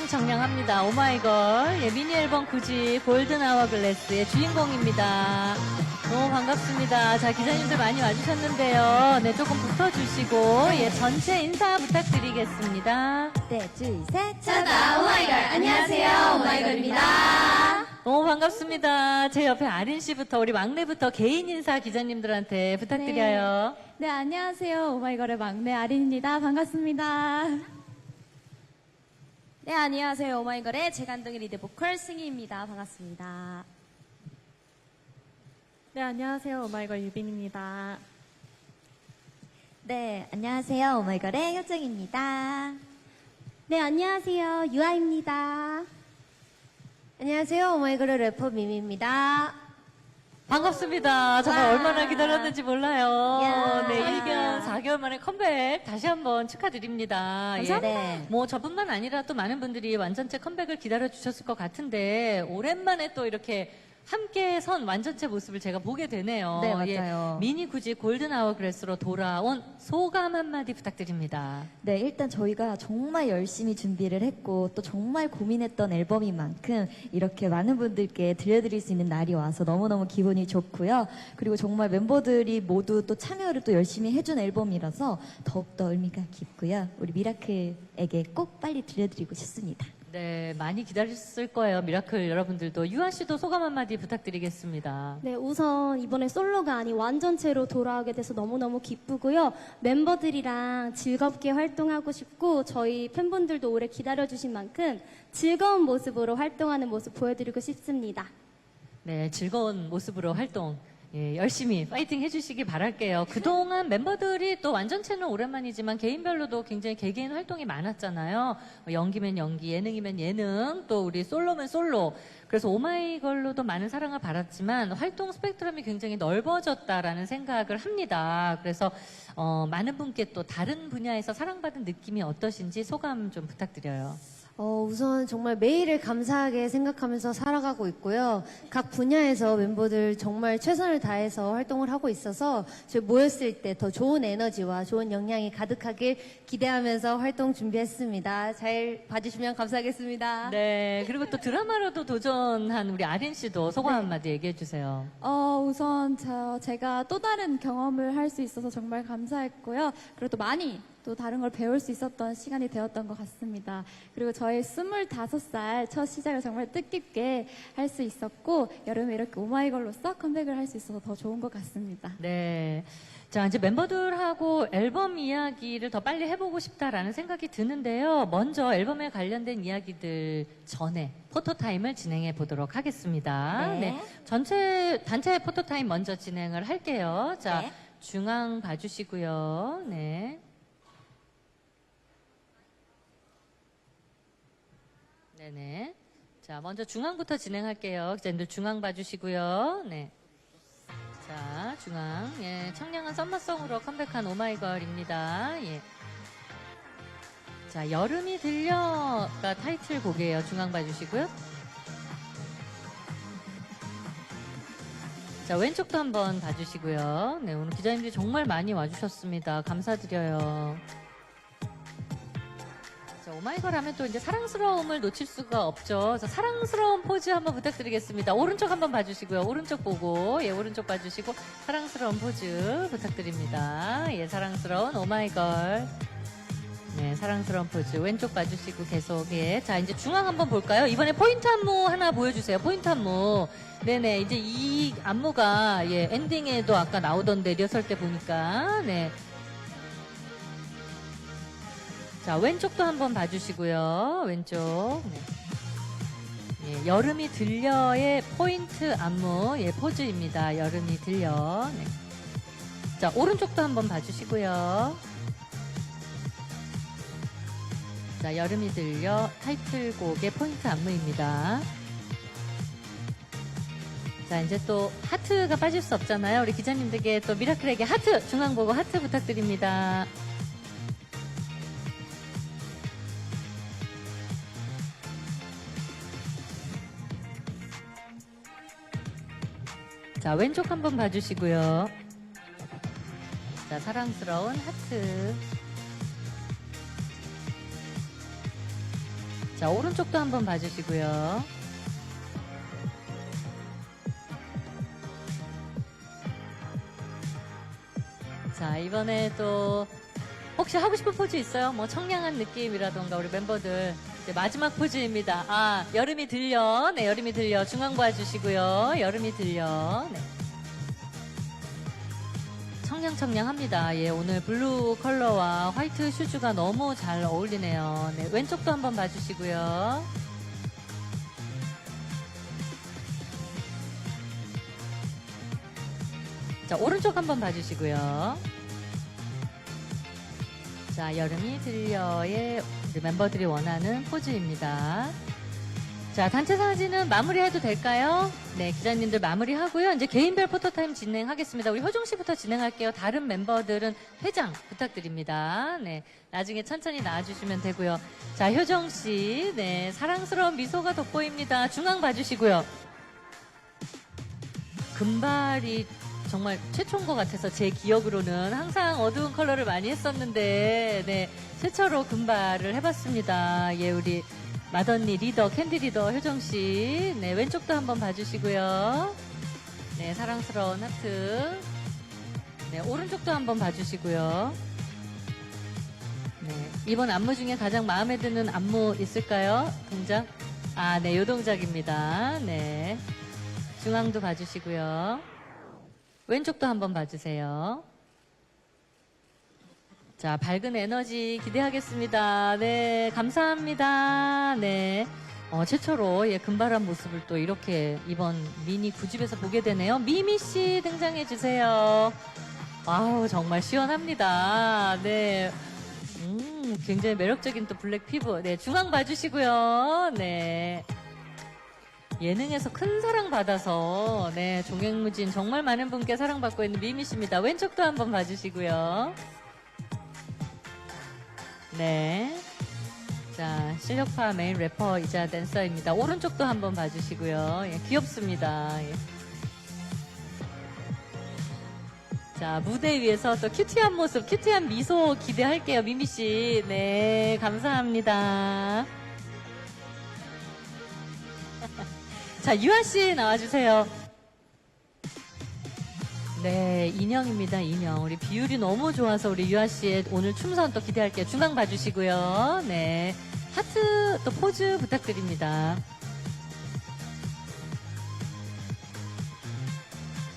청량합니다. 오마이걸, 예, 미니 앨범 9집 골든 아워글래스의 주인공입니다. 너무 반갑습니다. 자, 기자님들 많이 와주셨는데요. 네, 조금 붙어주시고, 예, 전체 인사 부탁드리겠습니다. 네, 둘, 셋. 차다 오마이걸. 안녕하세요, 오마이걸입니다. 너무 반갑습니다. 제 옆에 아린 씨부터, 우리 막내부터 개인 인사 기자님들한테 부탁드려요. 네, 안녕하세요. 오마이걸의 막내 아린입니다. 반갑습니다. 네, 안녕하세요. 오마이걸의 재간둥이 리드 보컬 승희입니다. 반갑습니다. 네, 안녕하세요. 오마이걸 유빈입니다. 네, 안녕하세요. 오마이걸의 효정입니다. 네, 안녕하세요. 유아입니다. 안녕하세요. 오마이걸의 래퍼 미미입니다. 반갑습니다. 정말 와. 얼마나 기다렸는지 몰라요. 야. 네, 1개월 4개월 만에 컴백 다시 한번 축하드립니다. 네. 뭐 저뿐만 아니라 또 많은 분들이 완전체 컴백을 기다려주셨을 것 같은데 오랜만에 또 이렇게 함께 선 완전체 모습을 제가 보게 되네요. 네, 맞아요. 미니 9집 골든 아워글래스로 돌아온 소감 한마디 부탁드립니다. 네, 일단 저희가 정말 열심히 준비를 했고 또 정말 고민했던 앨범인 만큼 이렇게 많은 분들께 들려드릴 수 있는 날이 와서 너무너무 기분이 좋고요. 그리고 정말 멤버들이 모두 또 참여를 또 열심히 해준 앨범이라서 더욱더 의미가 깊고요. 우리 미라클에게 꼭 빨리 들려드리고 싶습니다. 네, 많이 기다렸을 거예요. 미라클 여러분들도. 유아 씨도 소감 한마디 부탁드리겠습니다. 네, 우선 이번에 솔로가 아닌 완전체로 돌아오게 돼서 너무너무 기쁘고요. 멤버들이랑 즐겁게 활동하고 싶고 저희 팬분들도 오래 기다려주신 만큼 즐거운 모습으로 활동하는 모습 보여드리고 싶습니다. 네, 즐거운 모습으로 활동 예, 열심히 파이팅 해주시기 바랄게요. 그동안 멤버들이 또 완전체는 오랜만이지만 개인별로도 굉장히 개개인 활동이 많았잖아요. 연기면 연기, 예능이면 예능, 또 우리 솔로면 솔로. 그래서 오마이걸로도 많은 사랑을 받았지만 활동 스펙트럼이 굉장히 넓어졌다라는 생각을 합니다. 그래서 많은 분께 또 다른 분야에서 사랑받은 느낌이 어떠신지 소감 좀 부탁드려요. 우선 정말 매일을 감사하게 생각하면서 살아가고 있고요. 각 분야에서 멤버들 정말 최선을 다해서 활동을 하고 있어서 저희 모였을 때 더 좋은 에너지와 좋은 영향이 가득하길 기대하면서 활동 준비했습니다. 잘 봐주시면 감사하겠습니다. 네, 그리고 또 드라마로도 도전한 우리 아린 씨도 소감 한마디 얘기해 주세요. 우선 제가 또 다른 경험을 할 수 있어서 정말 감사했고요. 그리고 또 많이 또 다른 걸 배울 수 있었던 시간이 되었던 것 같습니다. 그리고 저의 25살 첫 시작을 정말 뜻깊게 할 수 있었고 여름에 이렇게 오마이걸로서 컴백을 할 수 있어서 더 좋은 것 같습니다. 네. 자, 이제 멤버들하고 앨범 이야기를 더 빨리 해보고 싶다라는 생각이 드는데요. 먼저 앨범에 관련된 이야기들 전에 포토타임을 진행해 보도록 하겠습니다. 네. 단체 포토타임 먼저 진행을 할게요. 자, 네. 중앙 봐주시고요. 네. 네네. 자, 먼저 중앙부터 진행할게요. 기자님들 중앙 봐주시고요. 네. 자, 중앙. 예, 청량한 썸머송으로 컴백한 오마이걸입니다. 예. 자, 여름이 들려가 타이틀곡이에요. 중앙 봐주시고요. 자, 왼쪽도 한번 봐주시고요. 네, 오늘 기자님들이 정말 많이 와주셨습니다. 감사드려요. 자, 오마이걸 하면 또 이제 사랑스러움을 놓칠 수가 없죠. 그래서 사랑스러운 포즈 한번 부탁드리겠습니다. 오른쪽 한번 봐주시고요. 오른쪽 보고, 예, 오른쪽 봐주시고, 사랑스러운 포즈 부탁드립니다. 예, 사랑스러운 오마이걸. 네, 사랑스러운 포즈. 왼쪽 봐주시고 계속, 예. 자, 이제 중앙 한번 볼까요? 이번에 포인트 안무 하나 보여주세요. 포인트 안무. 네네, 이제 이 안무가, 예, 엔딩에도 아까 나오던데, 리허설 때 보니까, 네. 자, 왼쪽도 한번 봐주시고요. 왼쪽. 네. 예, 여름이 들려의 포인트 안무, 예, 포즈입니다. 여름이 들려. 네. 자, 오른쪽도 한번 봐주시고요. 자, 여름이 들려 타이틀곡의 포인트 안무입니다. 자, 이제 또 하트가 빠질 수 없잖아요. 우리 기자님들께 또 미라클에게 하트, 중앙 보고 하트 부탁드립니다. 자, 왼쪽 한번 봐주시고요. 자, 사랑스러운 하트. 자, 오른쪽도 한번 봐주시고요. 자, 이번에 또 혹시 하고 싶은 포즈 있어요? 뭐 청량한 느낌이라던가 우리 멤버들 이제 마지막 포즈입니다. 아, 여름이 들려. 네, 여름이 들려. 중앙 봐주시고요. 여름이 들려. 네. 청량청량합니다. 예, 오늘 블루 컬러와 화이트 슈즈가 너무 잘 어울리네요. 네, 왼쪽도 한번 봐주시고요. 자, 오른쪽 한번 봐주시고요. 자, 여름이 들려의 우리 멤버들이 원하는 포즈입니다. 자, 단체 사진은 마무리해도 될까요? 네, 기자님들 마무리하고요. 이제 개인별 포토타임 진행하겠습니다. 우리 효정 씨부터 진행할게요. 다른 멤버들은 회장 부탁드립니다. 네, 나중에 천천히 나와주시면 되고요. 자, 효정 씨, 네, 사랑스러운 미소가 돋보입니다. 중앙 봐주시고요. 금발이 정말 최초인 것 같아서 제 기억으로는 항상 어두운 컬러를 많이 했었는데, 네, 최초로 금발을 해봤습니다. 예, 우리 맏언니 리더, 캔디 리더 효정씨. 네, 왼쪽도 한번 봐주시고요. 네, 사랑스러운 하트. 네, 오른쪽도 한번 봐주시고요. 네, 이번 안무 중에 가장 마음에 드는 안무 있을까요? 동작? 아, 네, 요 동작입니다. 네. 중앙도 봐주시고요. 왼쪽도 한번 봐주세요. 자, 밝은 에너지 기대하겠습니다. 네, 감사합니다. 네. 최초로, 예, 금발한 모습을 또 이렇게 이번 미니 9집에서 보게 되네요. 미미씨 등장해주세요. 아우, 정말 시원합니다. 네. 굉장히 매력적인 또 블랙 피부. 네, 중앙 봐주시고요. 네. 예능에서 큰 사랑 받아서, 네, 종횡무진 정말 많은 분께 사랑받고 있는 미미씨입니다. 왼쪽도 한번 봐주시고요. 네. 자, 실력파 메인 래퍼이자 댄서입니다. 오른쪽도 한번 봐주시고요. 예, 귀엽습니다. 예. 자, 무대 위에서 또 큐티한 모습, 큐티한 미소 기대할게요, 미미씨. 네, 감사합니다. 자, 유아씨 나와주세요. 네, 인형입니다, 인형. 우리 비율이 너무 좋아서 우리 유아씨의 오늘 춤선 또 기대할게요. 중앙 봐주시고요. 네. 하트 또 포즈 부탁드립니다.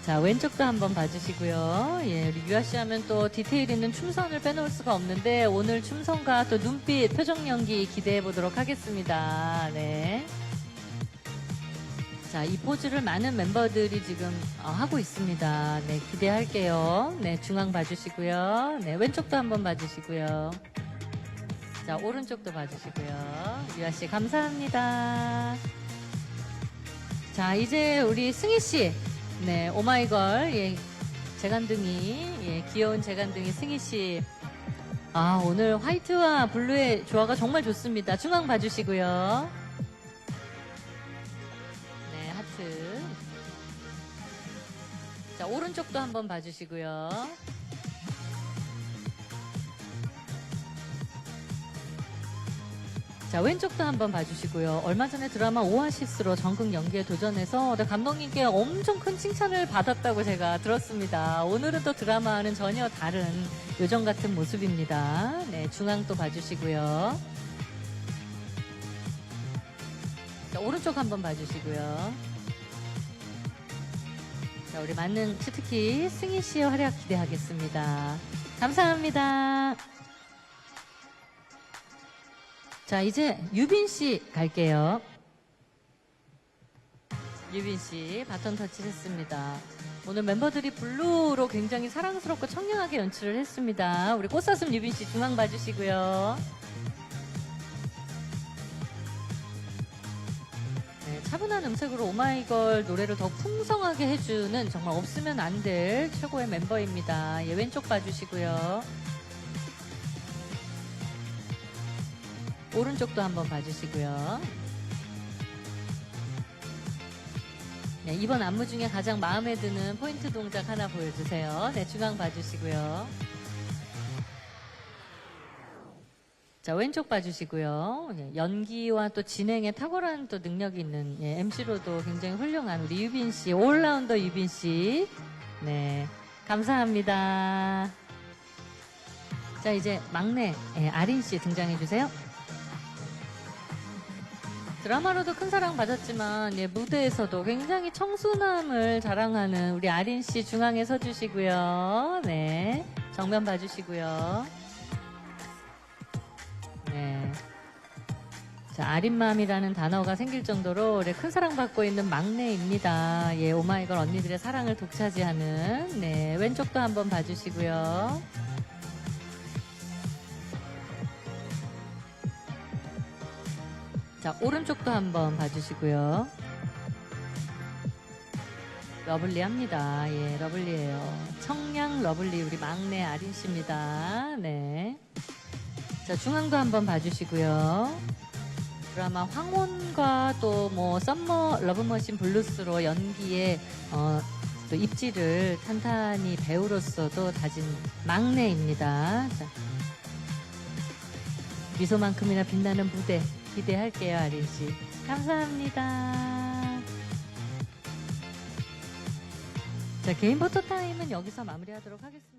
자, 왼쪽도 한번 봐주시고요. 예, 우리 유아씨 하면 또 디테일 있는 춤선을 빼놓을 수가 없는데 오늘 춤선과 또 눈빛, 표정 연기 기대해 보도록 하겠습니다. 네. 자, 이 포즈를 많은 멤버들이 지금 하고 있습니다. 네, 기대할게요. 네, 중앙 봐주시고요. 네, 왼쪽도 한번 봐주시고요. 자, 오른쪽도 봐주시고요. 유아씨, 감사합니다. 자, 이제 우리 승희씨. 네, 오마이걸. 예, 재간둥이. 예, 귀여운 재간둥이 승희씨. 아, 오늘 화이트와 블루의 조화가 정말 좋습니다. 중앙 봐주시고요. 자, 오른쪽도 한번 봐주시고요. 자, 왼쪽도 한번 봐주시고요. 얼마 전에 드라마 오아시스로 전극 연기에 도전해서 감독님께 엄청 큰 칭찬을 받았다고 제가 들었습니다. 오늘은 또 드라마와는 전혀 다른 요정 같은 모습입니다. 네, 중앙 또 봐주시고요. 자, 오른쪽 한번 봐주시고요. 자, 우리 만능 치트키 승희 씨의 활약 기대하겠습니다. 감사합니다. 자, 이제 유빈 씨 갈게요. 유빈 씨 바톤 터치를 했습니다. 오늘 멤버들이 블루로 굉장히 사랑스럽고 청량하게 연출을 했습니다. 우리 꽃사슴 유빈 씨 중앙 봐주시고요. 차분한 음색으로 오마이걸 노래를 더 풍성하게 해주는 정말 없으면 안 될 최고의 멤버입니다. 예, 왼쪽 봐주시고요. 오른쪽도 한번 봐주시고요. 네, 이번 안무 중에 가장 마음에 드는 포인트 동작 하나 보여주세요. 네, 중앙 봐주시고요. 자, 왼쪽 봐주시고요. 예, 연기와 또 진행에 탁월한 또 능력이 있는 MC로도 굉장히 훌륭한 우리 유빈 씨, 올라운더 유빈 씨. 네, 감사합니다. 자, 이제 막내 아린 씨 등장해 주세요. 드라마로도 큰 사랑 받았지만 무대에서도 굉장히 청순함을 자랑하는 우리 아린 씨 중앙에 서주시고요. 네, 정면 봐주시고요. 네. 자, 아린맘이라는 단어가 생길 정도로 큰 사랑받고 있는 막내입니다. 예, 오마이걸 언니들의 사랑을 독차지하는. 네, 왼쪽도 한번 봐주시고요. 자, 오른쪽도 한번 봐주시고요. 러블리합니다. 예, 러블리예요. 청량 러블리 우리 막내 아린 씨입니다. 네. 자, 중앙도 한번 봐주시고요. 드라마 황혼과 또 뭐 썸머 러브머신 블루스로 연기에 또 입지를 탄탄히 배우로서도 다진 막내입니다. 자, 미소만큼이나 빛나는 무대 기대할게요, 아린 씨. 감사합니다. 자, 개인 포토 타임은 여기서 마무리하도록 하겠습니다.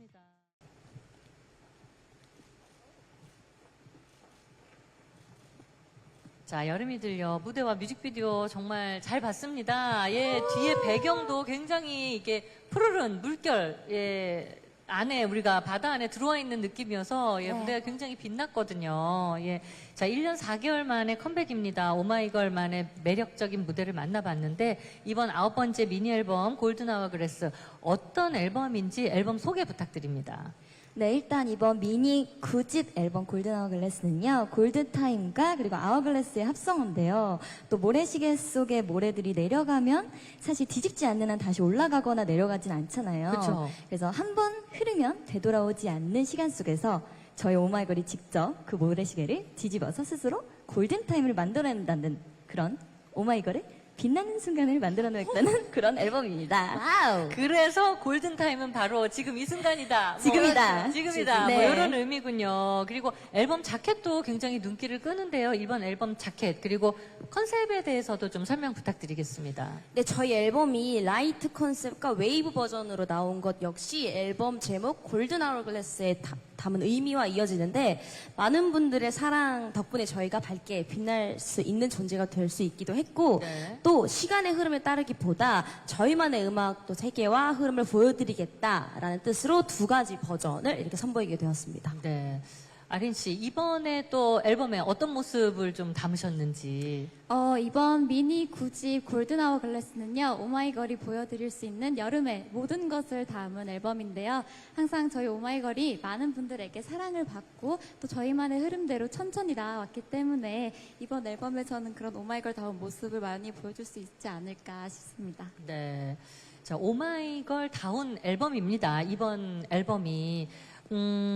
자, 여름이 들려 무대와 뮤직비디오 정말 잘 봤습니다. 예, 뒤에 배경도 굉장히 이게 푸르른 물결, 예, 안에 우리가 바다 안에 들어와 있는 느낌이어서 예, 무대가 굉장히 빛났거든요. 예. 자, 1년 4개월 만에 컴백입니다. 오마이걸 만의 매력적인 무대를 만나봤는데 이번 9번째 미니 앨범 골든 아워글래스 어떤 앨범인지 앨범 소개 부탁드립니다. 네, 일단 이번 미니 9집 앨범 골든 아워글래스는요, 골든타임과 그리고 아워글래스의 합성어인데요. 또 모래시계 속에 모래들이 내려가면 사실 뒤집지 않는 한 다시 올라가거나 내려가진 않잖아요. 그쵸. 그래서 한 번 흐르면 되돌아오지 않는 시간 속에서 저희 오마이걸이 직접 그 모래시계를 뒤집어서 스스로 골든타임을 만들어낸다는 그런 오마이걸의 빛나는 순간을 만들어내겠다는 그런 앨범입니다. 와우. 그래서 골든타임은 바로 지금 이 순간이다. 지금이다. 지금이다. 네. 뭐 이런 의미군요. 그리고 앨범 자켓도 굉장히 눈길을 끄는데요. 이번 앨범 자켓 그리고 컨셉에 대해서도 좀 설명 부탁드리겠습니다. 네, 저희 앨범이 라이트 컨셉과 웨이브 버전으로 나온 것 역시 앨범 제목 골든 아워글래스에 담은 의미와 이어지는데 많은 분들의 사랑 덕분에 저희가 밝게 빛날 수 있는 존재가 될 수 있기도 했고 네. 또 시간의 흐름에 따르기보다 저희만의 음악 또 세계와 흐름을 보여드리겠다라는 뜻으로 두 가지 버전을 이렇게 선보이게 되었습니다. 네. 아린 씨, 이번에 또 앨범에 어떤 모습을 좀 담으셨는지. 이번 미니 9집 골든 아워글래스는요, 오마이걸이 보여드릴 수 있는 여름의 모든 것을 담은 앨범인데요. 항상 저희 오마이걸이 많은 분들에게 사랑을 받고 또 저희만의 흐름대로 천천히 나아왔기 때문에 이번 앨범에서는 그런 오마이걸다운 모습을 많이 보여줄 수 있지 않을까 싶습니다. 네. 자, 오마이걸 다운 앨범입니다. 이번 앨범이.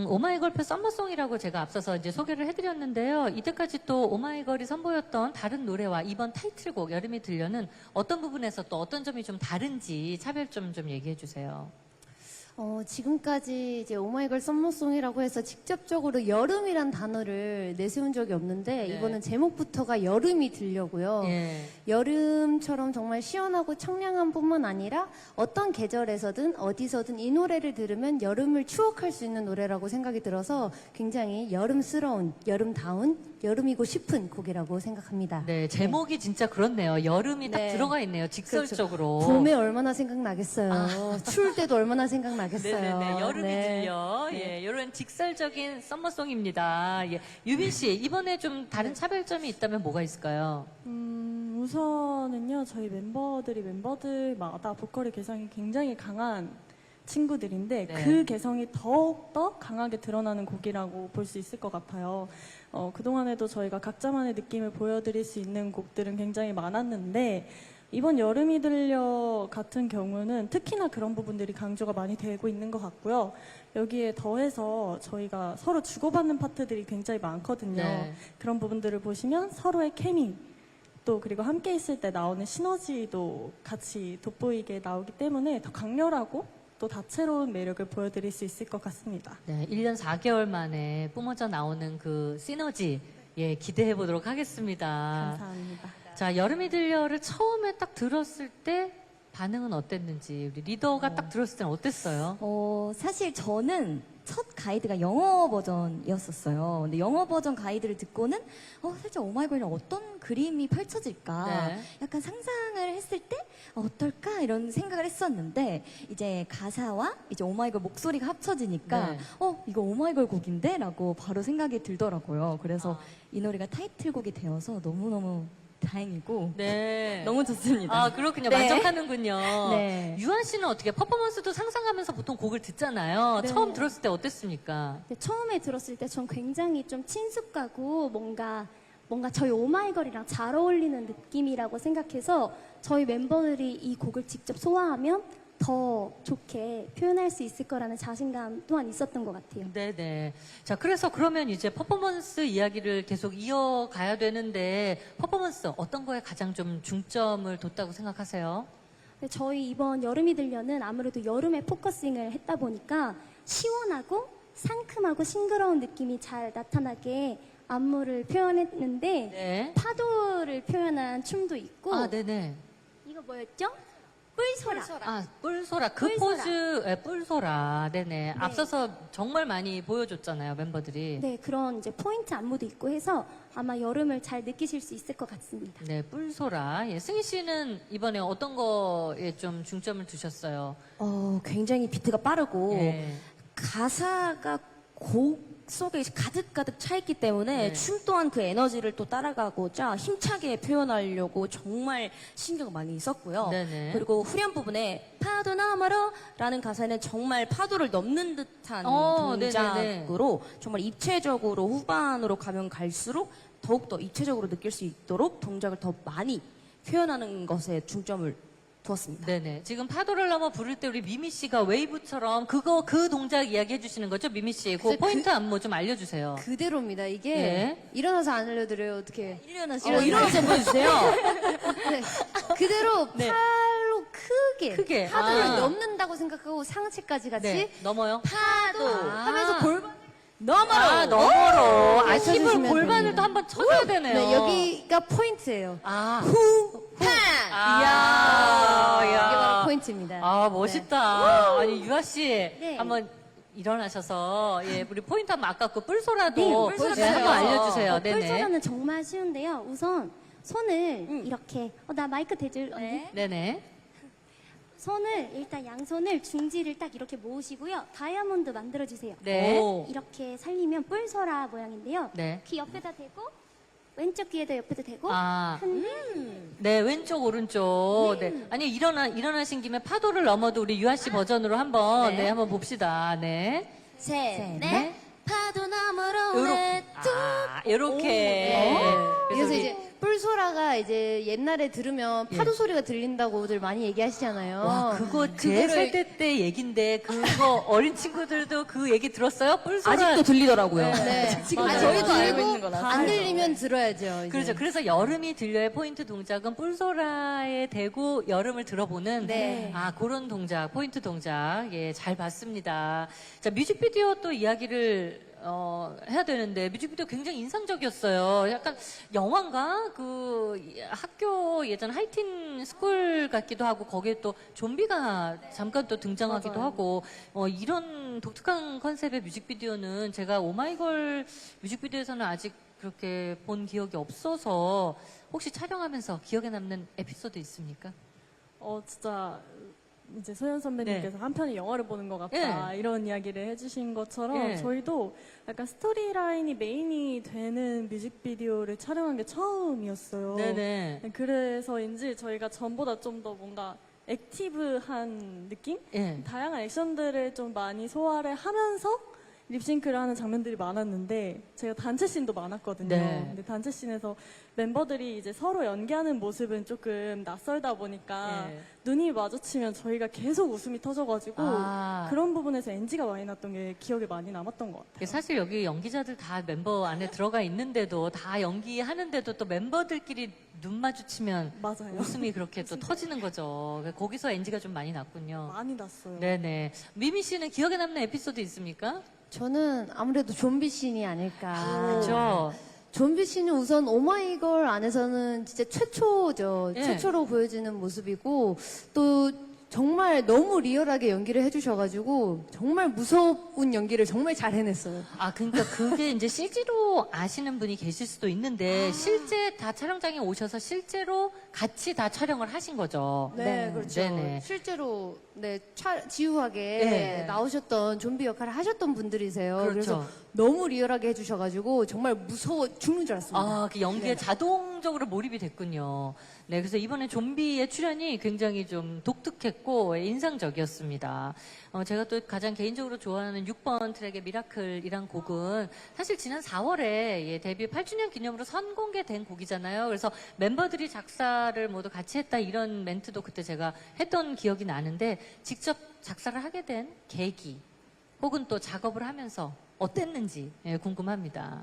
오마이걸표 썸머송이라고 제가 앞서서 이제 소개를 해드렸는데요. 이때까지 또 오마이걸이 선보였던 다른 노래와 이번 타이틀곡 여름이 들려는 어떤 부분에서 또 어떤 점이 좀 다른지 차별점 좀 얘기해 주세요. 지금까지 이제 오마이걸 썸머송이라고 해서 직접적으로 여름이란 단어를 내세운 적이 없는데 네. 이번엔 제목부터가 여름이 들려고요. 예. 여름처럼 정말 시원하고 청량한 뿐만 아니라 어떤 계절에서든 어디서든 이 노래를 들으면 여름을 추억할 수 있는 노래라고 생각이 들어서 굉장히 여름스러운, 여름다운, 여름이고 싶은 곡이라고 생각합니다. 네, 제목이 진짜 그렇네요. 여름이 딱 네. 들어가 있네요. 직설적으로. 봄에 얼마나 생각나겠어요. 추울 때도 얼마나 생각나겠어요. 네네네. 여름이 네. 들려. 예, 이런 직설적인 썸머송입니다. 예. 유빈 씨, 이번에 좀 다른 차별점이 있다면 뭐가 있을까요? 우선은요, 저희 멤버들마다 보컬의 개성이 굉장히 강한 친구들인데 네. 그 개성이 더욱더 강하게 드러나는 곡이라고 볼 수 있을 것 같아요. 그동안에도 저희가 각자만의 느낌을 보여드릴 수 있는 곡들은 굉장히 많았는데 이번 여름이 들려 같은 경우는 특히나 그런 부분들이 강조가 많이 되고 있는 것 같고요. 여기에 더해서 저희가 서로 주고받는 파트들이 굉장히 많거든요. 네. 그런 부분들을 보시면 서로의 케미 또 그리고 함께 있을 때 나오는 시너지도 같이 돋보이게 나오기 때문에 더 강렬하고 또 다채로운 매력을 보여드릴 수 있을 것 같습니다. 네, 1년 4개월 만에 뿜어져 나오는 그 시너지, 예, 기대해 보도록 하겠습니다. 감사합니다. 자, 여름이 들려를 처음에 딱 들었을 때 반응은 어땠는지, 우리 리더가 딱 들었을 때는 어땠어요? 사실 저는 첫 가이드가 영어 버전이었었어요. 근데 영어 버전 가이드를 듣고는 살짝 오마이걸이랑 어떤 그림이 펼쳐질까 네. 약간 상상을 했을 때 어떨까 이런 생각을 했었는데 이제 가사와 이제 오마이걸 목소리가 합쳐지니까 네. 이거 오마이걸 곡인데? 라고 바로 생각이 들더라고요. 그래서 아. 이 노래가 타이틀곡이 되어서 너무너무 다행이고 네. 너무 좋습니다. 아, 그렇군요. 네. 만족하는군요. 네. 유한 씨는 어떻게 퍼포먼스도 상상하면서 보통 곡을 듣잖아요. 네. 처음 들었을 때 어땠습니까? 근데 처음에 들었을 때 전 굉장히 좀 친숙하고 뭔가 저희 오마이걸이랑 잘 어울리는 느낌이라고 생각해서 저희 멤버들이 이 곡을 직접 소화하면 더 좋게 표현할 수 있을 거라는 자신감 또한 있었던 것 같아요. 네네. 자, 그래서 그러면 이제 퍼포먼스 이야기를 계속 이어가야 되는데, 퍼포먼스 어떤 거에 가장 좀 중점을 뒀다고 생각하세요? 근데 저희 이번 여름이 들려는 아무래도 여름에 포커싱을 했다 보니까 시원하고 상큼하고 싱그러운 느낌이 잘 나타나게 안무를 표현했는데 네. 파도를 표현한 춤도 있고 아, 네네. 이거 뭐였죠? 뿔소라. 아, 뿔소라. 그 뿔소라. 포즈, 예, 뿔소라. 네네. 앞서서 정말 많이 보여줬잖아요, 멤버들이. 네, 그런 이제 포인트 안무도 있고 해서 아마 여름을 잘 느끼실 수 있을 것 같습니다. 네, 뿔소라. 예, 승희 씨는 이번에 어떤 거에 좀 중점을 두셨어요? 굉장히 비트가 빠르고 예. 가사가 곡 속에 가득가득 차 있기 때문에 네. 춤 또한 그 에너지를 또 따라가고자 힘차게 표현하려고 정말 신경 많이 썼고요. 네네. 그리고 후렴 부분에 파도 너머로 라는 가사는 정말 파도를 넘는 듯한 네네네. 동작으로 정말 입체적으로 후반으로 가면 갈수록 더욱더 입체적으로 느낄 수 있도록 동작을 더 많이 표현하는 것에 중점을 두었습니다. 네네. 지금 파도를 넘어 부를 때 우리 미미 씨가 웨이브처럼 그 동작 이야기 해주시는 거죠? 미미 씨. 그 글쎄, 포인트 안무 좀 알려주세요. 그대로입니다. 이게 예. 일어나서 안 알려드려요. 어떻게? 일어나서 보여주세요. 네. 그대로 네. 팔로 크게 파도를 아. 넘는다고 생각하고 상체까지 같이 네. 넘어요? 파도 아. 하면서 골반 너머로! 아, 너머로. 아, 힘을 맞춰주시면 골반을 됩니다. 또 한번 쳐줘야 되네요. 네, 여기가 포인트예요. 아. 아, 이야. 이게 바로 이야. 포인트입니다. 아, 멋있다. 아니, 유아 씨. 네. 한번 일어나셔서, 예, 우리 포인트 한번 아까 그 뿔소라도 네, 뿔소라 뿔소라. 한번 알려주세요. 네네. 뿔소라는 정말 쉬운데요. 우선 손을 이렇게 나 마이크 대줄 언니? 네네. 손을 일단 양손을 중지를 딱 이렇게 모으시고요. 다이아몬드 만들어주세요. 네. 이렇게 살리면 뿔소라 모양인데요. 네. 귀 옆에다 대고 왼쪽 귀에다 옆에다 대고 아. 흔들 네, 왼쪽, 오른쪽. 네. 아니, 일어나신 김에 파도를 넘어도 우리 유아 씨 버전으로 한번, 네, 한번 봅시다. 네. 셋, 네. 넷. 파도 너머로 요렇게. 아, 요렇게. 그래서 우리- 이제 뿔소라가 이제 옛날에 들으면 파도 소리가 들린다고들 많이 얘기하시잖아요. 와, 그거 제 그거를- 세대 때 얘긴데, 그거 어린 친구들도 그 얘기 들었어요? 뿔소라. 아직도 들리더라고요. 네. 맞아요. 저희도 알고 알고 있는 거라서. 안 들리면 들어야죠. 이제. 그렇죠. 그래서 여름이 들려의 포인트 동작은 뿔소라에 대고 여름을 들어보는 네. 아 그런 동작, 포인트 동작 예, 잘 봤습니다. 자 뮤직비디오 또 이야기를 해야 되는데 뮤직비디오 굉장히 인상적이었어요. 약간 영화인가 그 학교 예전 하이틴 스쿨 같기도 하고 거기에 또 좀비가 잠깐 또 등장하기도 하고 이런 독특한 컨셉의 뮤직비디오는 제가 오마이걸 뮤직비디오에서는 아직 그렇게 본 기억이 없어서 혹시 촬영하면서 기억에 남는 에피소드 있습니까? 진짜 이제 소연 선배님께서 한 편의 영화를 보는 것 같다 이런 이야기를 해주신 것처럼 예. 저희도 약간 스토리라인이 메인이 되는 뮤직비디오를 촬영한 게 처음이었어요. 네네. 그래서인지 저희가 전보다 좀 더 뭔가 액티브한 느낌? 예. 다양한 액션들을 좀 많이 소화를 하면서 립싱크를 하는 장면들이 많았는데 제가 단체 씬도 많았거든요. 네. 근데 단체 씬에서 멤버들이 이제 서로 연기하는 모습은 조금 낯설다 보니까 예. 눈이 마주치면 저희가 계속 웃음이 터져가지고 아. 그런 부분에서 NG가 많이 났던 게 기억에 많이 남았던 것 같아요. 사실 여기 연기자들 다 멤버 안에 들어가 있는데도 다 연기하는데도 또 멤버들끼리 눈 마주치면 맞아요. 웃음이 그렇게 또 터지는 거죠. 거기서 NG가 좀 많이 났군요. 많이 났어요. 네네. 미미 씨는 기억에 남는 에피소드 있습니까? 저는 아무래도 좀비 씬이 아닐까. 그렇죠. 좀비 씬은 우선 오마이걸 안에서는 진짜 최초죠. 예. 최초로 보여지는 모습이고 또 정말 너무 리얼하게 연기를 해주셔가지고 정말 무서운 연기를 정말 잘 해냈어요. 아, 그러니까 그게 이제 CG로 아시는 분이 계실 수도 있는데 실제 다 촬영장에 오셔서 실제로 같이 다 촬영을 하신 거죠. 네, 그렇죠. 네네. 실제로 지우하게 네. 나오셨던 좀비 역할을 하셨던 분들이세요. 그렇죠. 그래서 너무 리얼하게 해주셔가지고 정말 무서워 죽는 줄 알았습니다. 아, 그 연기에 자동적으로 몰입이 됐군요. 네, 그래서 이번에 좀비의 출연이 굉장히 좀 독특했고 인상적이었습니다. 제가 또 가장 개인적으로 좋아하는 6번 트랙의 미라클이란 곡은 사실 지난 4월에 데뷔 8주년 기념으로 선공개된 곡이잖아요. 그래서 멤버들이 작사를 모두 같이 했다 이런 멘트도 그때 제가 했던 기억이 나는데 직접 작사를 하게 된 계기 혹은 또 작업을 하면서 어땠는지 궁금합니다.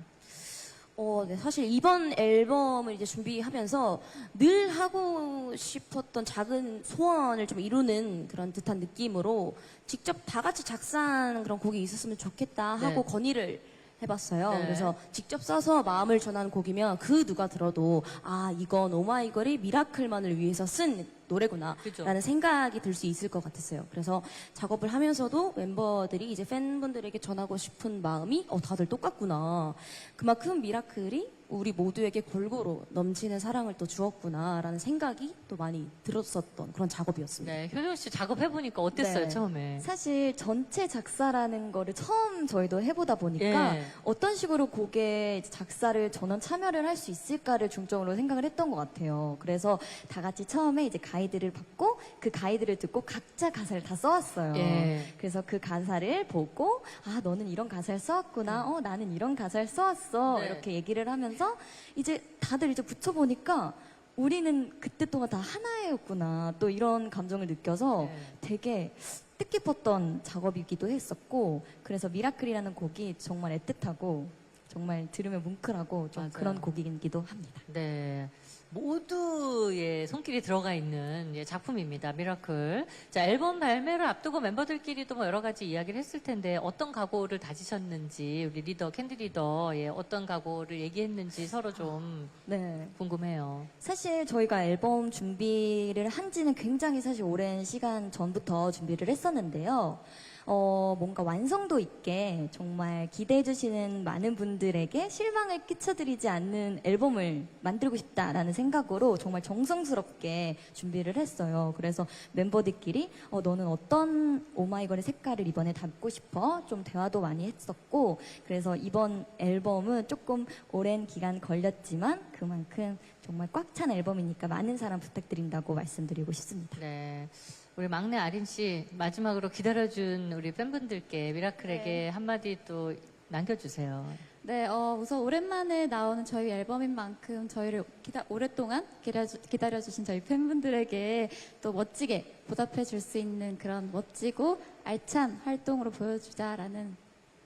네, 사실 이번 앨범을 이제 준비하면서 늘 하고 싶었던 작은 소원을 좀 이루는 그런 듯한 느낌으로 직접 다 같이 작사하는 그런 곡이 있었으면 좋겠다 하고 네. 건의를 해봤어요. 네. 그래서 직접 써서 마음을 전하는 곡이면 그 누가 들어도 아, 이건 오마이걸이 미라클만을 위해서 쓴 노래구나 그죠. 라는 생각이 들 수 있을 것 같았어요. 그래서 작업을 하면서도 멤버들이 이제 팬분들에게 전하고 싶은 마음이 다들 똑같구나. 그만큼 미라클이 우리 모두에게 골고루 넘치는 사랑을 또 주었구나라는 생각이 또 많이 들었었던 그런 작업이었습니다. 네, 효정 씨 작업해보니까 어땠어요, 네. 처음에? 사실 전체 작사라는 거를 처음 저희도 해보다 보니까 예. 어떤 식으로 곡에 이제 작사를 전원 참여를 할 수 있을까를 중점으로 생각을 했던 것 같아요. 그래서 다 같이 처음에 이제 가이드를 받고 그 가이드를 듣고 각자 가사를 다 써왔어요. 예. 그래서 그 가사를 보고 아 너는 이런 가사를 써왔구나. 나는 이런 가사를 써왔어. 네. 이렇게 얘기를 하면서 이제 다들 이제 붙여보니까 우리는 그때 동안 다 하나였구나. 또 이런 감정을 느껴서 네. 되게 뜻깊었던 작업이기도 했었고 그래서 미라클이라는 곡이 정말 애틋하고 정말 들으면 뭉클하고 좀 맞아요. 그런 곡이기도 합니다. 네. 모두의 손길이 들어가 있는 작품입니다. 미라클. 자, 앨범 발매를 앞두고 멤버들끼리도 뭐 여러 가지 이야기를 했을 텐데 어떤 각오를 다지셨는지 우리 리더, 캔디 리더 어떤 각오를 얘기했는지 서로 좀 네. 궁금해요. 사실 저희가 앨범 준비를 한 지는 굉장히 사실 오랜 시간 전부터 준비를 했었는데요. 뭔가 완성도 있게 정말 기대해주시는 많은 분들에게 실망을 끼쳐드리지 않는 앨범을 만들고 싶다라는 생각으로 정말 정성스럽게 준비를 했어요. 그래서 멤버들끼리 너는 어떤 오마이걸의 색깔을 이번에 담고 싶어? 좀 대화도 많이 했었고 그래서 이번 앨범은 조금 오랜 기간 걸렸지만 그만큼 정말 꽉 찬 앨범이니까 많은 사랑 부탁드린다고 말씀드리고 싶습니다. 네. 우리 막내 아린 씨 마지막으로 기다려준 우리 팬분들께 미라클에게 한마디 또 남겨주세요. 네, 우선 오랜만에 나오는 저희 앨범인 만큼 저희를 오랫동안 기다려주신 저희 팬분들에게 또 멋지게 보답해 줄 수 있는 그런 멋지고 알찬 활동으로 보여주자라는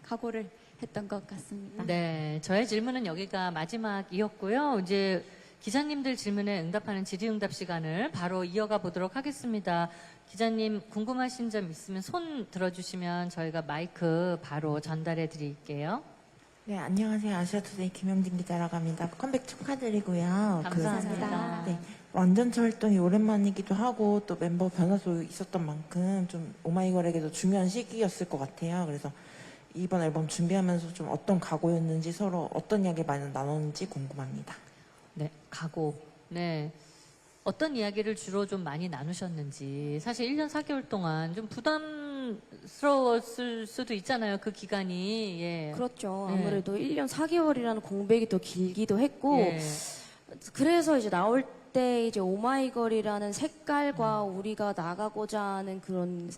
각오를 했던 것 같습니다. 네, 저의 질문은 여기가 마지막이었고요. 이제 기자님들 질문에 응답하는 질의응답 시간을 바로 이어가 보도록 하겠습니다. 기자님 궁금하신 점 있으면 손 들어주시면 저희가 마이크 바로 전달해 드릴게요. 네, 안녕하세요. 아시아투데이 김영진 기자라고 합니다. 컴백 축하드리고요. 감사합니다. 네, 완전체 활동이 오랜만이기도 하고 또 멤버 변화도 있었던 만큼 좀 오마이걸에게도 중요한 시기였을 것 같아요. 그래서 이번 앨범 준비하면서 좀 어떤 각오였는지 서로 어떤 이야기 많이 나눴는지 궁금합니다. 네, 각오. 네. 어떤 이야기를 주로 좀 많이 나누셨는지. 사실 1년 4개월 동안 좀 부담스러웠을 수도 있잖아요. 그 기간이. 예. 그렇죠. 네. 아무래도 1년 4개월이라는 공백이 더 길기도 했고 예. 그래서 이제 나올 때 이제 오마이걸이라는 색깔과 우리가 나가고자 하는 그런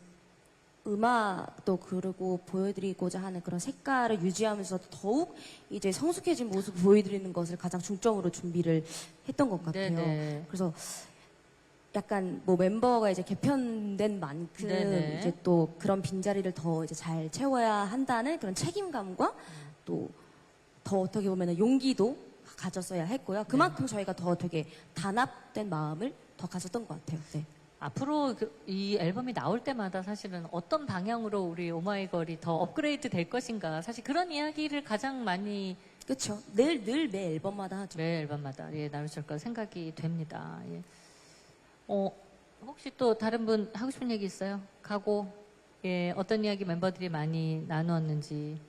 음악도 그리고 보여드리고자 하는 그런 색깔을 유지하면서 더욱 이제 성숙해진 모습 보여드리는 것을 가장 중점으로 준비를 했던 것 같아요. 네네. 그래서 약간 뭐 멤버가 이제 개편된 만큼 네네. 이제 또 그런 빈자리를 더 이제 잘 채워야 한다는 그런 책임감과 또 더 어떻게 보면 용기도 가졌어야 했고요. 그만큼 저희가 더 되게 단합된 마음을 더 가졌던 것 같아요. 네. 앞으로 이 앨범이 나올 때마다 사실은 어떤 방향으로 우리 오마이걸이 더 업그레이드 될 것인가 사실 그런 이야기를 가장 많이 그렇죠. 늘 매 앨범마다 하죠. 매 앨범마다 나누실 거 생각이 됩니다. 예. 혹시 또 다른 분 하고 싶은 얘기 있어요? 각오 어떤 이야기 멤버들이 많이 나누었는지.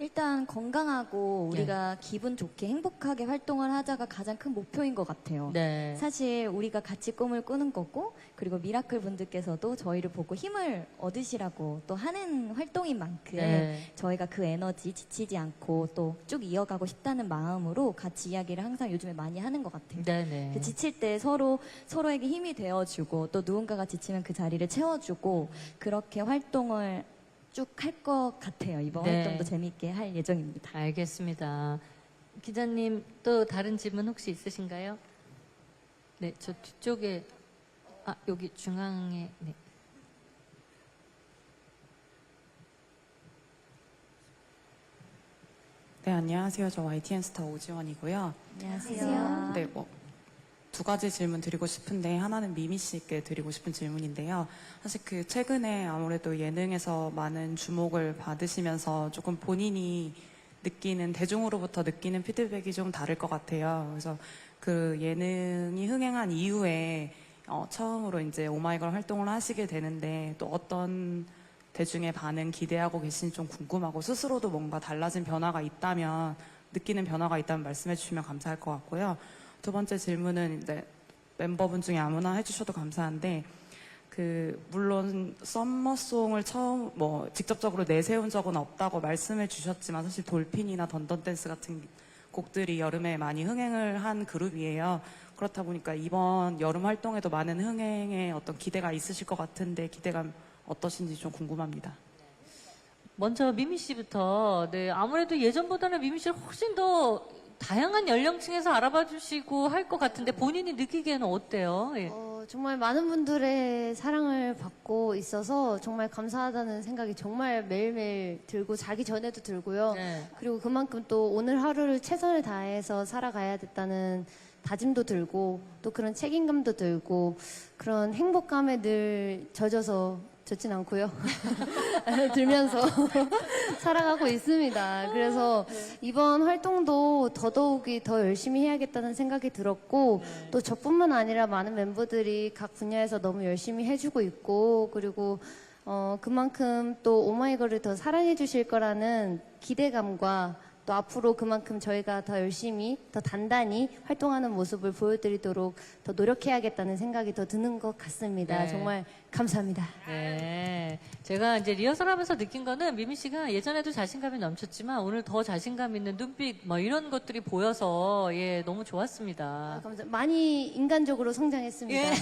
일단 건강하고 우리가 기분 좋게 행복하게 활동을 하자가 가장 큰 목표인 것 같아요. 네. 사실 우리가 같이 꿈을 꾸는 거고 그리고 미라클 분들께서도 저희를 보고 힘을 얻으시라고 또 하는 활동인 만큼 네. 저희가 그 에너지 지치지 않고 또 쭉 이어가고 싶다는 마음으로 같이 이야기를 항상 요즘에 많이 하는 것 같아요. 네네. 그 지칠 때 서로에게 힘이 되어주고 또 누군가가 지치면 그 자리를 채워주고 그렇게 활동을 쭉 할 것 같아요. 이번 네. 활동도 재미있게 할 예정입니다. 알겠습니다. 기자님 또 다른 질문 혹시 있으신가요? 네, 저 뒤쪽에 여기 중앙에 네. 네, 안녕하세요. 저 YTN 스타 오지원이고요. 안녕하세요. 네, 두 가지 질문 드리고 싶은데 하나는 미미 씨께 드리고 싶은 질문인데요. 사실 최근에 아무래도 예능에서 많은 주목을 받으시면서 조금 본인이 느끼는 대중으로부터 느끼는 피드백이 좀 다를 것 같아요. 그래서 그 예능이 흥행한 이후에 처음으로 이제 오마이걸 활동을 하시게 되는데 또 어떤 대중의 반응 기대하고 계신지 좀 궁금하고 스스로도 뭔가 달라진 변화가 있다면 느끼는 변화가 있다면 말씀해 주시면 감사할 것 같고요. 두 번째 질문은 이제 멤버분 중에 아무나 해주셔도 감사한데 물론 썸머송을 처음 직접적으로 내세운 적은 없다고 말씀해 주셨지만 사실 돌핀이나 던던댄스 같은 곡들이 여름에 많이 흥행을 한 그룹이에요. 그렇다 보니까 이번 여름 활동에도 많은 흥행에 어떤 기대가 있으실 것 같은데 기대감 어떠신지 좀 궁금합니다. 먼저 미미 씨부터. 네, 아무래도 예전보다는 미미 씨를 훨씬 더 다양한 연령층에서 알아봐 주시고 할 것 같은데 본인이 느끼기에는 어때요? 예. 정말 많은 분들의 사랑을 받고 있어서 정말 감사하다는 생각이 정말 매일매일 들고 자기 전에도 들고요. 네. 그리고 그만큼 또 오늘 하루를 최선을 다해서 살아가야 됐다는 다짐도 들고 또 그런 책임감도 들고 그런 행복감에 늘 젖진 않고요. 들면서 살아가고 있습니다. 그래서 이번 활동도 더더욱이 더 열심히 해야겠다는 생각이 들었고 또 저뿐만 아니라 많은 멤버들이 각 분야에서 너무 열심히 해주고 있고 그리고 그만큼 또 오마이걸을 더 사랑해 주실 거라는 기대감과 또 앞으로 그만큼 저희가 더 열심히 더 단단히 활동하는 모습을 보여드리도록 더 노력해야겠다는 생각이 더 드는 것 같습니다. 네. 정말 감사합니다. 네. 제가 이제 리허설 하면서 느낀 거는 미미 씨가 예전에도 자신감이 넘쳤지만 오늘 더 자신감 있는 눈빛 이런 것들이 보여서 너무 좋았습니다. 많이 인간적으로 성장했습니다. 예.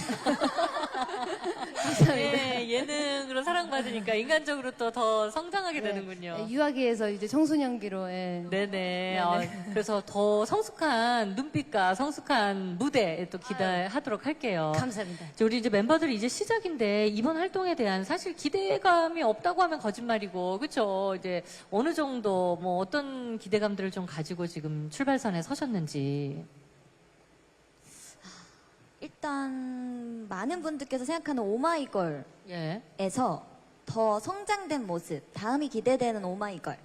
예능으로 사랑받으니까 인간적으로 또 더 성장하게 되는군요. 유아기에서 이제 청소년기로 네네. 그래서 더 성숙한 눈빛과 성숙한 무대 또 기대하도록 할게요. 감사합니다. 우리 이제 멤버들이 이제 시작인데 이번 활동에 대한 사실 기대감이 없다고 하면 거짓말이고 그렇죠. 이제 어느 정도 어떤 기대감들을 좀 가지고 지금 출발선에 서셨는지. 일단 많은 분들께서 생각하는 오마이걸에서 예. 더 성장된 모습, 다음이 기대되는 오마이걸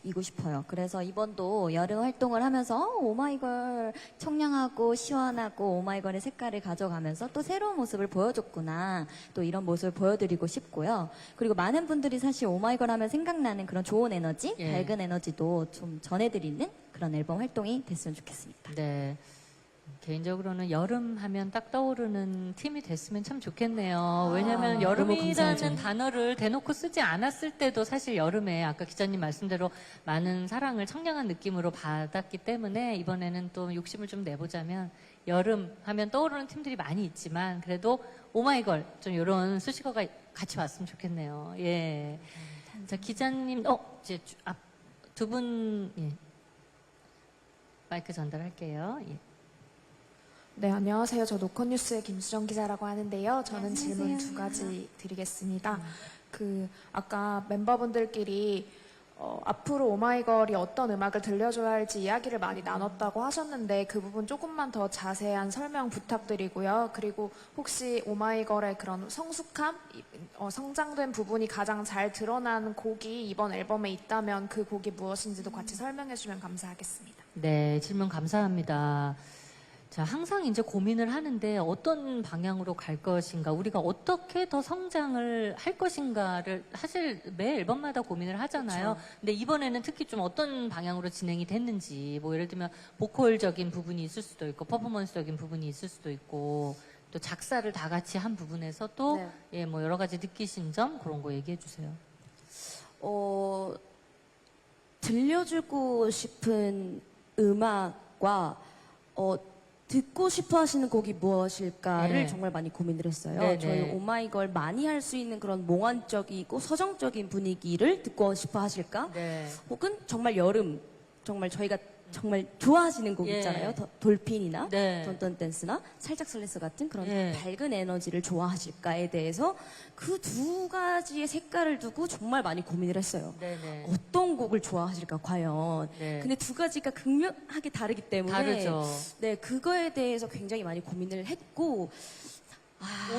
이고 싶어요. 그래서 이번도 여름 활동을 하면서 오마이걸 청량하고 시원하고 오마이걸의 색깔을 가져가면서 또 새로운 모습을 보여줬구나. 또 이런 모습을 보여드리고 싶고요. 그리고 많은 분들이 사실 오마이걸 하면 생각나는 그런 좋은 에너지, 밝은 에너지도 좀 전해드리는 그런 앨범 활동이 됐으면 좋겠습니다. 네. 개인적으로는 여름 하면 딱 떠오르는 팀이 됐으면 참 좋겠네요. 왜냐하면 여름이라는 단어를 대놓고 쓰지 않았을 때도 사실 여름에 아까 기자님 말씀대로 많은 사랑을 청량한 느낌으로 받았기 때문에 이번에는 또 욕심을 좀 내보자면 여름 하면 떠오르는 팀들이 많이 있지만 그래도 오마이걸 좀 이런 수식어가 같이 왔으면 좋겠네요. 예. 자, 기자님, 이제 두 분, 마이크 전달할게요. 예. 네, 안녕하세요. 저 노컷뉴스의 김수정 기자라고 하는데요. 저는 질문 두 가지 드리겠습니다. 아까 멤버분들끼리 앞으로 오마이걸이 어떤 음악을 들려줘야 할지 이야기를 많이 나눴다고 하셨는데 그 부분 조금만 더 자세한 설명 부탁드리고요. 그리고 혹시 오마이걸의 그런 성숙함, 성장된 부분이 가장 잘 드러나는 곡이 이번 앨범에 있다면 그 곡이 무엇인지도 같이 설명해 주시면 감사하겠습니다. 네, 질문 감사합니다. 자, 항상 이제 고민을 하는데 어떤 방향으로 갈 것인가, 우리가 어떻게 더 성장을 할 것인가를 사실 매 앨범마다 고민을 하잖아요. 근데 이번에는 특히 좀 어떤 방향으로 진행이 됐는지, 뭐 예를 들면 보컬적인 부분이 있을 수도 있고, 퍼포먼스적인 부분이 있을 수도 있고, 또 작사를 다 같이 한 부분에서 또, 네. 예, 뭐 여러 가지 느끼신 점, 그런 거 얘기해 주세요. 들려주고 싶은 음악과 듣고 싶어 하시는 곡이 무엇일까를 네. 정말 많이 고민을 했어요. 네, 저희 네. 오마이걸 많이 할 수 있는 그런 몽환적이고 서정적인 분위기를 듣고 싶어 하실까? 네. 혹은 정말 여름, 정말 저희가 정말 좋아하시는 곡 예. 있잖아요. 돌핀이나 네. 던던 댄스나 살짝 슬래스 같은 그런 예. 밝은 에너지를 좋아하실까에 대해서 그 두 가지의 색깔을 두고 정말 많이 고민을 했어요. 네네. 어떤 곡을 좋아하실까 과연. 네. 근데 두 가지가 극명하게 다르기 때문에 다르죠. 네, 그거에 대해서 굉장히 많이 고민을 했고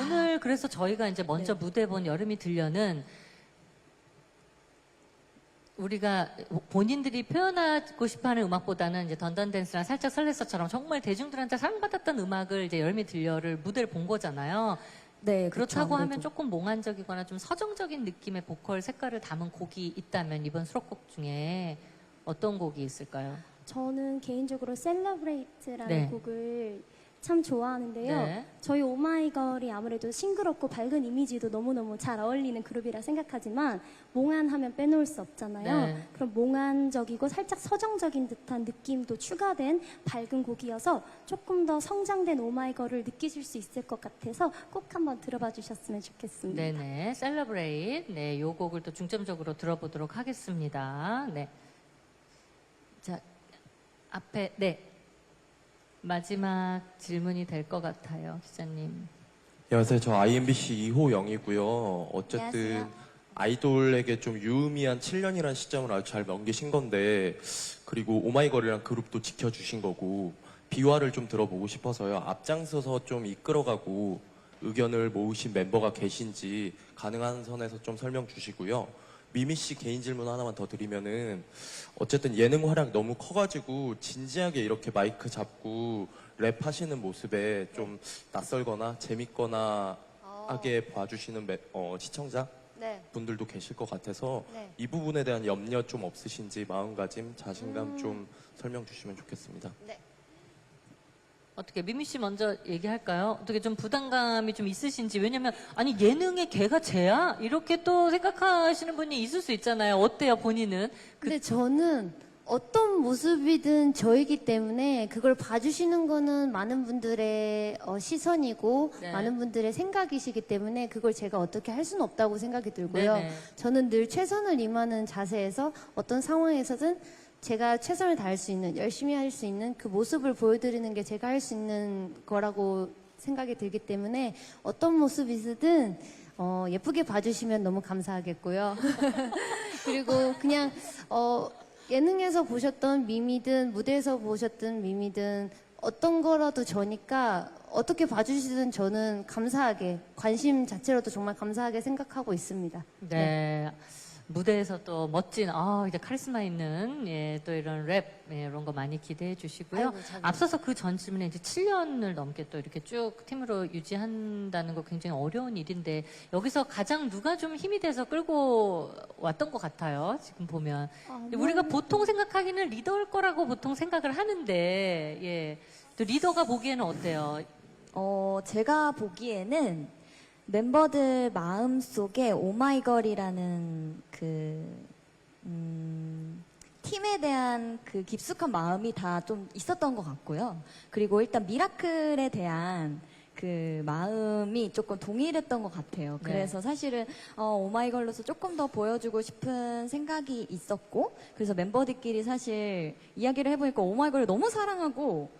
오늘 그래서 저희가 이제 먼저 네. 무대 본 여름이 들려는 우리가 본인들이 표현하고 싶어하는 음악보다는 이제 던던 댄스랑 살짝 설렜어처럼 정말 대중들한테 사랑받았던 음악을 이제 여름이 들려를 무대를 본 거잖아요. 네, 그렇다고 그렇죠, 하면 아무래도. 조금 몽환적이거나 좀 서정적인 느낌의 보컬 색깔을 담은 곡이 있다면 이번 수록곡 중에 어떤 곡이 있을까요? 저는 개인적으로 셀러브레이트라는 네. 곡을 참 좋아하는데요. 네. 저희 오마이걸이 아무래도 싱그럽고 밝은 이미지도 너무너무 잘 어울리는 그룹이라 생각하지만 몽환하면 빼놓을 수 없잖아요. 네. 그럼 몽환적이고 살짝 서정적인 듯한 느낌도 추가된 밝은 곡이어서 조금 더 성장된 오마이걸을 느끼실 수 있을 것 같아서 꼭 한번 들어봐 주셨으면 좋겠습니다. 네네. 셀러브레이트. 네, 요 곡을 또 중점적으로 들어보도록 하겠습니다. 네. 자, 앞에, 네. 마지막 질문이 될 것 같아요, 기자님. 안녕하세요. 저 IMBC 2호 영이고요. 어쨌든 안녕하세요. 아이돌에게 좀 유의미한 7년이라는 시점을 아주 잘 넘기신 건데, 그리고 오마이걸이랑 그룹도 지켜주신 거고, 비화를 좀 들어보고 싶어서요. 앞장서서 좀 이끌어가고 의견을 모으신 멤버가 계신지 가능한 선에서 좀 설명 주시고요. 미미 씨 개인 질문 하나만 더 드리면은, 어쨌든 예능 활약 너무 커가지고 진지하게 이렇게 마이크 잡고 랩 하시는 모습에 좀 낯설거나 재밌거나 하게 봐주시는 시청자 네. 분들도 계실 것 같아서 네. 이 부분에 대한 염려 좀 없으신지 마음가짐, 자신감 좀 설명 주시면 좋겠습니다. 어떻게 미미 씨 먼저 얘기할까요? 어떻게 좀 부담감이 좀 있으신지. 왜냐면 아니 예능의 걔가 쟤야? 이렇게 또 생각하시는 분이 있을 수 있잖아요. 어때요, 본인은? 근데 저는 어떤 모습이든 저이기 때문에 그걸 봐주시는 거는 많은 분들의 시선이고 네. 많은 분들의 생각이시기 때문에 그걸 제가 어떻게 할 수는 없다고 생각이 들고요. 네네. 저는 늘 최선을 임하는 자세에서 어떤 상황에서든 제가 최선을 다할 수 있는, 열심히 할 수 있는 그 모습을 보여드리는 게 제가 할 수 있는 거라고 생각이 들기 때문에 어떤 모습이든 예쁘게 봐주시면 너무 감사하겠고요. 그리고 그냥 예능에서 보셨던 미미든 무대에서 보셨던 미미든 어떤 거라도 저니까 어떻게 봐주시든 저는 감사하게, 관심 자체로도 정말 감사하게 생각하고 있습니다. 네. 무대에서 또 멋진, 이제 카리스마 있는, 예, 또 이런 랩, 예, 이런 거 많이 기대해 주시고요. 아이고, 잘 앞서서 그 전 질문에 이제 7년을 넘게 또 이렇게 쭉 팀으로 유지한다는 거 굉장히 어려운 일인데, 여기서 가장 누가 좀 힘이 돼서 끌고 왔던 것 같아요, 지금 보면. 우리가 보통 생각하기는 리더일 거라고 보통 생각을 하는데, 예. 또 리더가 보기에는 어때요? 제가 보기에는 멤버들 마음속에 오마이걸이라는 팀에 대한 그 깊숙한 마음이 다 좀 있었던 것 같고요. 그리고 일단 미라클에 대한 그 마음이 조금 동일했던 것 같아요. 네. 그래서 사실은 오마이걸로서 조금 더 보여주고 싶은 생각이 있었고, 그래서 멤버들끼리 사실 이야기를 해보니까 오마이걸을 너무 사랑하고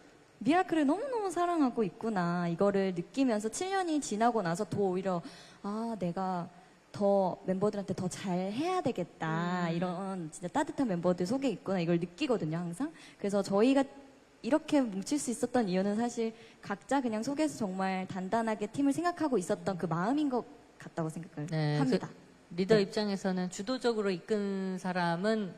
미라클을 너무너무 사랑하고 있구나, 이거를 느끼면서 7년이 지나고 나서 더 오히려 내가 더 멤버들한테 더 잘해야 되겠다 이런 진짜 따뜻한 멤버들 속에 있구나 이걸 느끼거든요 항상. 그래서 저희가 이렇게 뭉칠 수 있었던 이유는 사실 각자 그냥 속에서 정말 단단하게 팀을 생각하고 있었던 그 마음인 것 같다고 생각을 네, 합니다. 그 리더 입장에서는 주도적으로 이끈 사람은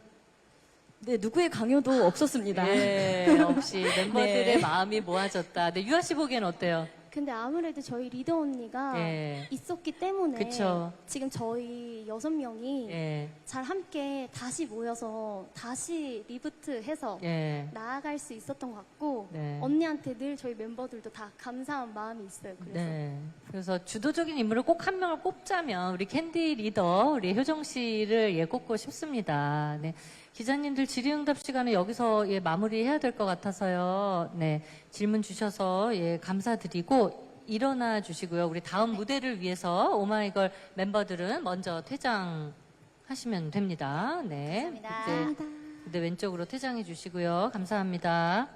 네, 누구의 강요도 없었습니다. 예, 없이 멤버들의 네. 마음이 모아졌다. 네, 유아 씨 보기엔 어때요? 근데 아무래도 저희 리더 언니가 예. 있었기 때문에 그쵸. 지금 저희 6명이 예, 잘 함께 다시 모여서 다시 리부트해서 예. 나아갈 수 있었던 것 같고 네. 언니한테 늘 저희 멤버들도 다 감사한 마음이 있어요. 그래서 네. 그래서 주도적인 인물을 꼭 한 명을 꼽자면 우리 캔디 리더, 우리 효정 씨를 예, 꼽고 싶습니다. 네. 기자님들 질의응답 시간을 여기서 예, 마무리해야 될 것 같아서요. 네. 질문 주셔서 예, 감사드리고 일어나 주시고요. 우리 다음 무대를 위해서 오마이걸 멤버들은 먼저 퇴장하시면 됩니다. 네. 감사합니다. 무대 왼쪽으로 퇴장해 주시고요. 감사합니다.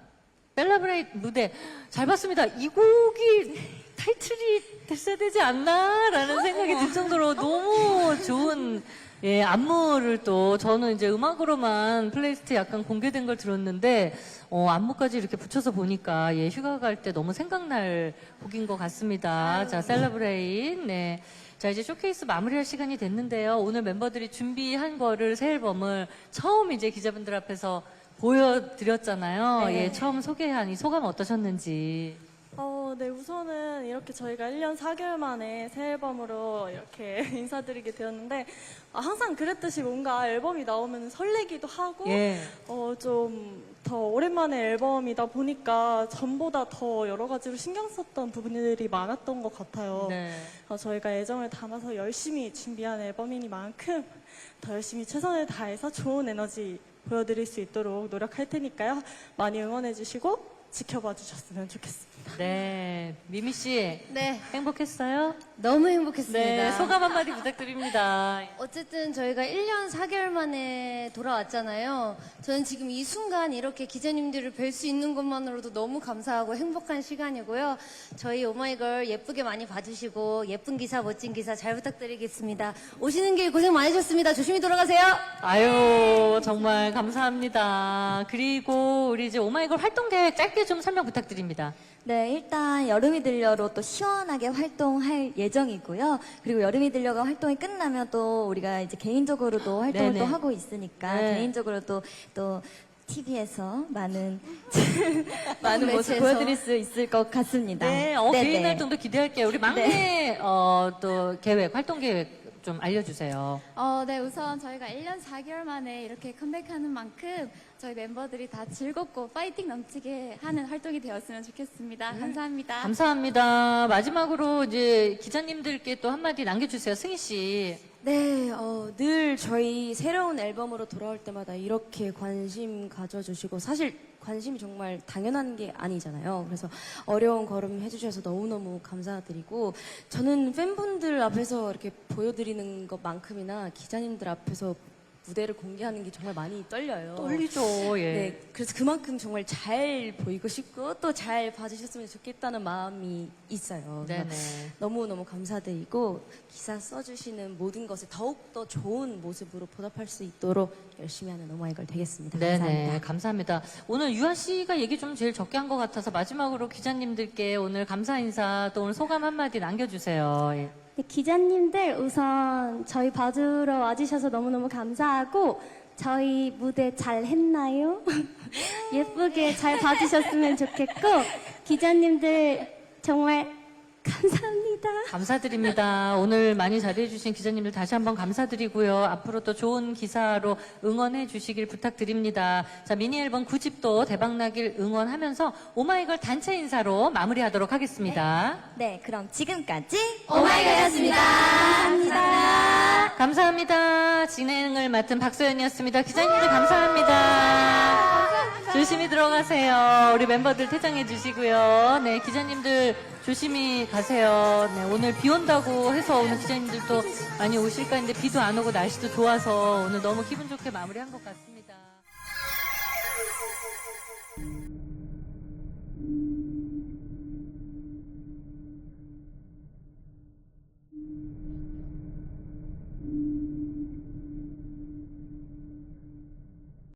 셀러브레이트 무대 잘 봤습니다. 이 곡이 타이틀이 됐어야 되지 않나라는 생각이 들 정도로 너무 좋은 예, 안무를 또 저는 이제 음악으로만 플레이리스트 약간 공개된 걸 들었는데 안무까지 이렇게 붙여서 보니까 예, 휴가 갈 때 너무 생각날 곡인 것 같습니다. 자, 셀러브레이트. 네. 자, 이제 쇼케이스 마무리할 시간이 됐는데요. 오늘 멤버들이 준비한 거를 새 앨범을 처음 이제 기자분들 앞에서 보여드렸잖아요. 네. 예, 처음 소개한 이 소감 어떠셨는지. 네, 우선은 이렇게 저희가 1년 4개월 만에 새 앨범으로 이렇게 인사드리게 되었는데, 항상 그랬듯이 뭔가 앨범이 나오면 설레기도 하고, 예. 좀 더 오랜만에 앨범이다 보니까 전보다 더 여러 가지로 신경 썼던 부분들이 많았던 것 같아요. 네. 저희가 애정을 담아서 열심히 준비한 앨범이니만큼 더 열심히 최선을 다해서 좋은 에너지 보여드릴 수 있도록 노력할 테니까요. 많이 응원해 주시고 지켜봐 주셨으면 좋겠습니다. 네. 미미 씨. 네, 행복했어요? 너무 행복했습니다. 네. 소감 한마디 부탁드립니다. 어쨌든 저희가 1년 4개월 만에 돌아왔잖아요. 저는 지금 이 순간 이렇게 기자님들을 뵐 수 있는 것만으로도 너무 감사하고 행복한 시간이고요. 저희 오마이걸 예쁘게 많이 봐주시고 예쁜 기사, 멋진 기사 잘 부탁드리겠습니다. 오시는 길 고생 많으셨습니다. 조심히 돌아가세요. 아유, 정말 감사합니다. 그리고 우리 이제 오마이걸 활동 계획 짧게 좀 설명 부탁드립니다. 네, 일단 여름이 들려로 또 시원하게 활동할 예정이고요. 그리고 여름이 들려가 활동이 끝나면 또 우리가 이제 개인적으로도 활동을 네네. 또 하고 있으니까 네. 개인적으로 또 TV에서 많은 많은 모습 매체에서. 보여드릴 수 있을 것 같습니다. 네, 네네. 개인 활동도 기대할게요. 우리 막내 또 계획, 활동 계획 좀 알려주세요. 네, 우선 저희가 1년 4개월 만에 이렇게 컴백하는 만큼 저희 멤버들이 다 즐겁고 파이팅 넘치게 하는 활동이 되었으면 좋겠습니다. 감사합니다. 감사합니다. 마지막으로 이제 기자님들께 또 한마디 남겨주세요. 승희 씨. 네, 늘 저희 새로운 앨범으로 돌아올 때마다 이렇게 관심 가져주시고, 사실 관심이 정말 당연한 게 아니잖아요. 그래서 어려운 걸음 해주셔서 너무너무 감사드리고, 저는 팬분들 앞에서 이렇게 보여드리는 것만큼이나 기자님들 앞에서 무대를 공개하는 게 정말 많이 떨려요. 떨리죠. 예. 네, 그래서 그만큼 정말 잘 보이고 싶고 또 잘 봐주셨으면 좋겠다는 마음이 있어요. 그래서 네네. 너무너무 감사드리고 기사 써주시는 모든 것에 더욱더 좋은 모습으로 보답할 수 있도록 열심히 하는 오마이걸 되겠습니다. 네네. 감사합니다. 감사합니다. 오늘 유아 씨가 얘기 좀 제일 적게 한 것 같아서 마지막으로 기자님들께 오늘 감사 인사 또 오늘 소감 한마디 남겨주세요. 예. 네, 기자님들 우선 저희 봐주러 와주셔서 너무너무 감사하고 저희 무대 잘 했나요? 예쁘게 잘 봐주셨으면 좋겠고 기자님들 정말 감사합니다. 감사드립니다. 오늘 많이 자리해주신 기자님들 다시 한번 감사드리고요. 앞으로 또 좋은 기사로 응원해 주시길 부탁드립니다. 자, 미니 앨범 9집도 대박나길 응원하면서 오마이걸 단체 인사로 마무리하도록 하겠습니다. 네, 그럼 지금까지 오마이걸이었습니다. 감사합니다. 감사합니다. 진행을 맡은 박소연이었습니다. 기자님들 감사합니다. 조심히 들어가세요. 우리 멤버들 퇴장해 주시고요. 네, 기자님들 조심히 가세요. 네, 오늘 비 온다고 해서 오늘 기자님들도 많이 오실까 했는데 비도 안 오고 날씨도 좋아서 오늘 너무 기분 좋게 마무리한 것 같습니다.